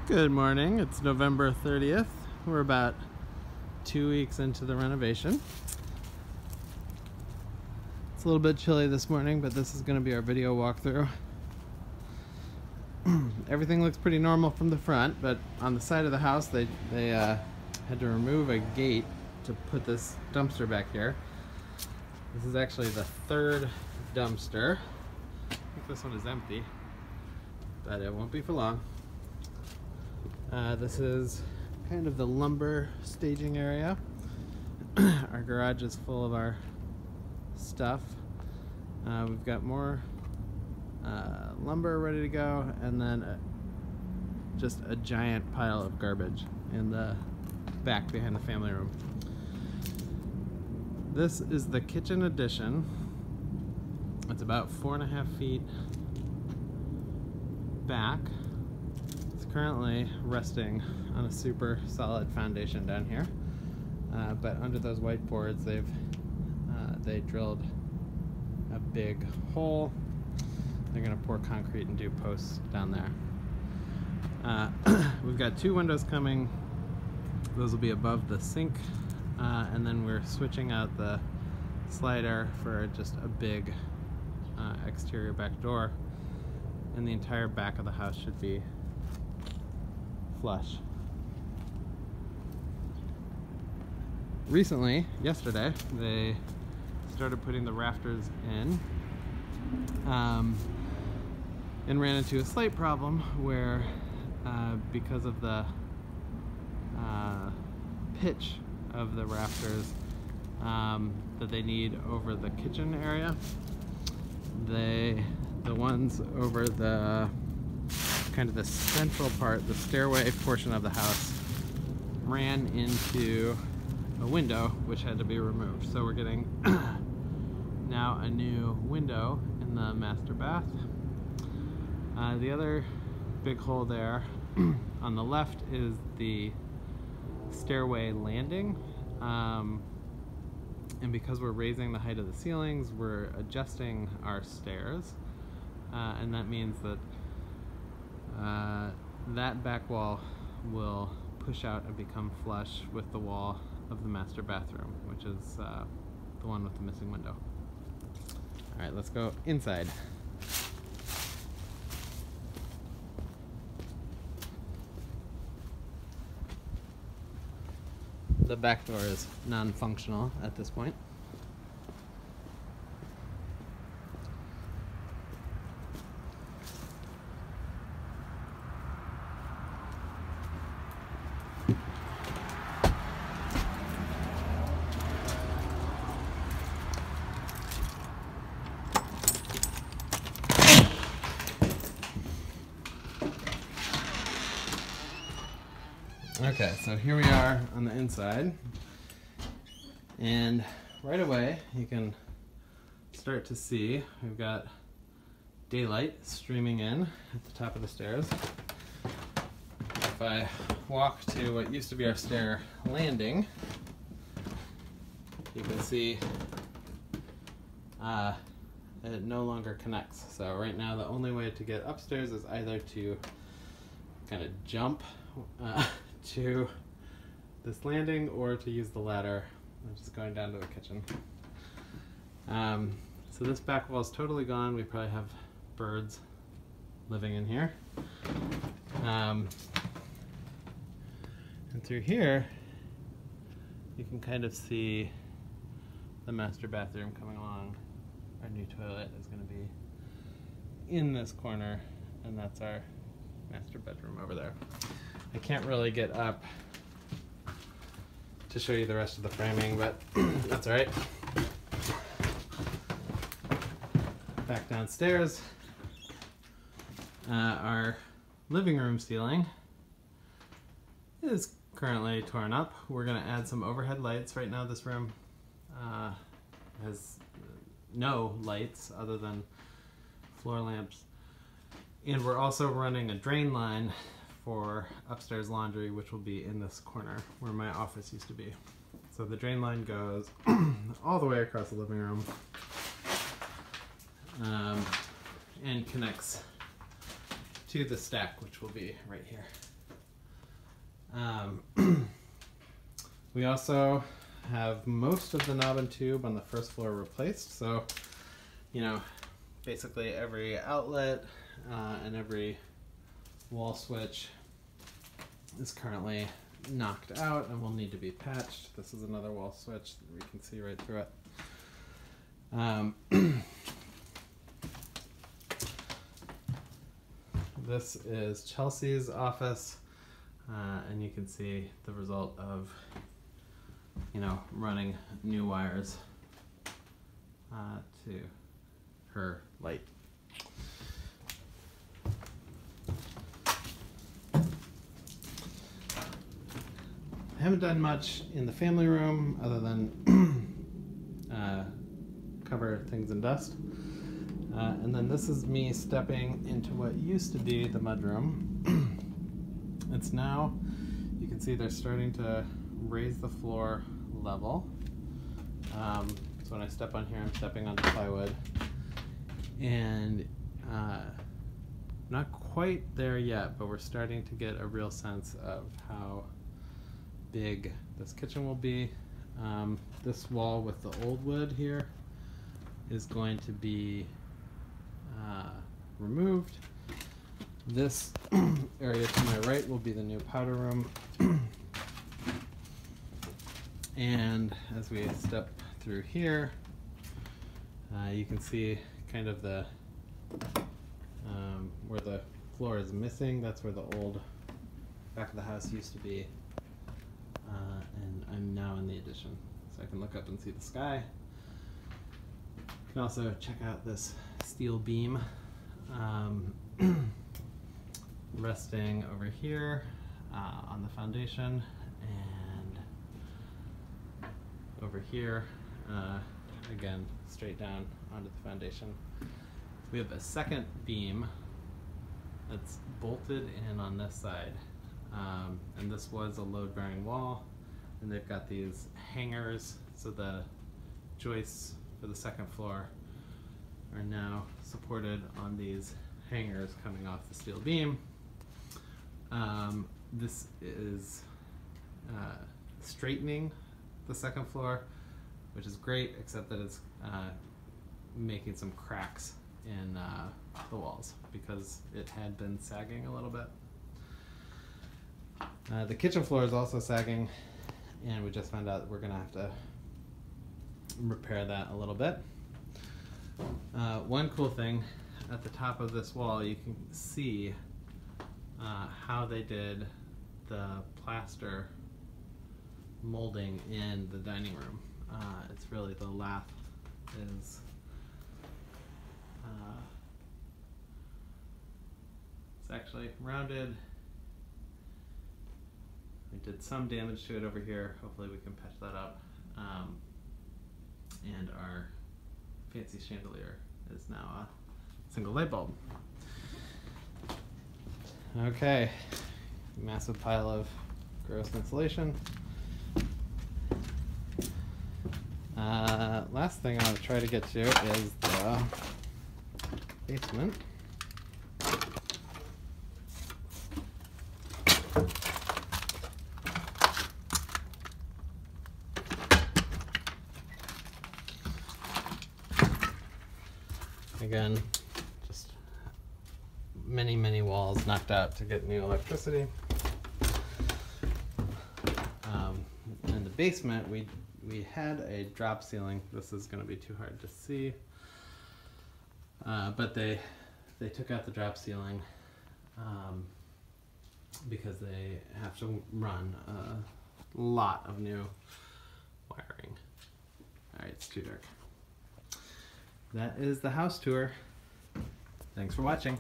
Good morning. It's November 30th. We're about 2 weeks into the renovation. It's a little bit chilly this morning, but this is going to be our video walkthrough. Everything looks pretty normal from the front, but on the side of the house they had to remove a gate to put this dumpster back here. This is actually the third dumpster. I think this one is empty, but it won't be for long. This is kind of the lumber staging area. Our garage is full of our stuff. We've got more lumber ready to go, and then just a giant pile of garbage in the back behind the family room. This is the kitchen addition. It's about 4.5 feet back. Currently resting on a super solid foundation down here, but under those white boards they drilled a big hole. They're going to pour concrete and do posts down there. We've got 2 windows coming. Those will be above the sink, and then we're switching out the slider for just a big exterior back door, and the entire back of the house should be flush. Recently, yesterday, they started putting the rafters in, and ran into a slight problem where because of the pitch of the rafters that they need over the kitchen area, the ones over the kind of the central part, the stairway portion of the house, ran into a window which had to be removed. So we're getting now a new window in the master bath. The other big hole there on the left is the stairway landing, and because we're raising the height of the ceilings, we're adjusting our stairs, and that means that that back wall will push out and become flush with the wall of the master bathroom, which is the one with the missing window. Alright, let's go inside. The back door is non-functional at this point. Okay, so here we are on the inside, and right away you can start to see we've got daylight streaming in at the top of the stairs. If I walk to what used to be our stair landing, you can see it no longer connects. So right now the only way to get upstairs is either to kind of jump to this landing, or to use the ladder, which is going down to the kitchen. So this back wall is totally gone. We probably have birds living in here. And through here, you can kind of see the master bathroom coming along. Our new toilet is going to be in this corner, and that's our master bedroom over there. I can't really get up to show you the rest of the framing, but that's all right. Back downstairs, our living room ceiling is currently torn up. We're going to add some overhead lights. Right now this room has no lights other than floor lamps, and we're also running a drain line for upstairs laundry, which will be in this corner where my office used to be. So the drain line goes all the way across the living room and connects to the stack, which will be right here. We also have most of the knob and tube on the first floor replaced, so you know, basically every outlet and every wall switch is currently knocked out and will need to be patched. This is another wall switch that we can see right through it. This is Chelsea's office, and you can see the result of, you know, running new wires to her light. I haven't done much in the family room other than cover things in dust. And then this is me stepping into what used to be the mudroom. It's now, you can see they're starting to raise the floor level. So when I step on here, I'm stepping onto plywood. And not quite there yet, but we're starting to get a real sense of how big this kitchen will be. This wall with the old wood here is going to be removed. This area to my right will be the new powder room. And as we step through here, you can see kind of the where the floor is missing. That's where the old back of the house used to be. And I'm now in the addition, so I can look up and see the sky. You can also check out this steel beam resting over here on the foundation, and over here again straight down onto the foundation. We have a second beam that's bolted in on this side, and this was a load-bearing wall, and they've got these hangers, so the joists for the second floor are now supported on these hangers coming off the steel beam. This is straightening the second floor, which is great, except that it's making some cracks in the walls because it had been sagging a little bit. The kitchen floor is also sagging, and we just found out that we're going to have to repair that a little bit. One cool thing, at the top of this wall you can see how they did the plaster molding in the dining room. It's really, the lath is it's actually rounded. We did some damage to it over here. Hopefully we can patch that up. And our fancy chandelier is now a single light bulb. Okay, massive pile of gross insulation. Last thing I want to try to get to is the basement. Again, just many walls knocked out to get new electricity. In the basement, we had a drop ceiling. This is going to be too hard to see, but they took out the drop ceiling because they have to run a lot of new wiring. All right, it's too dark. That is the house tour. Thanks for watching.